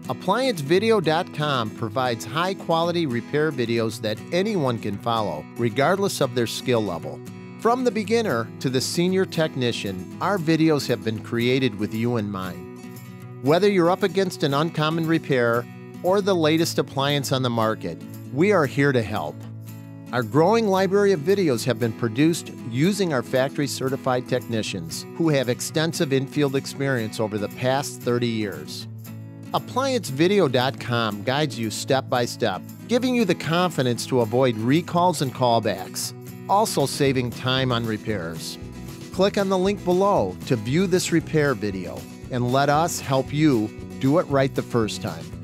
ApplianceVideo.com provides high-quality repair videos that anyone can follow, regardless of their skill level. From the beginner to the senior technician, our videos have been created with you in mind. Whether you're up against an uncommon repair or the latest appliance on the market, we are here to help. Our growing library of videos have been produced using our factory-certified technicians who have extensive infield experience over the past 30 years. ApplianceVideo.com guides you step by step, giving you the confidence to avoid recalls and callbacks, also saving time on repairs. Click on the link below to view this repair video and let us help you do it right the first time.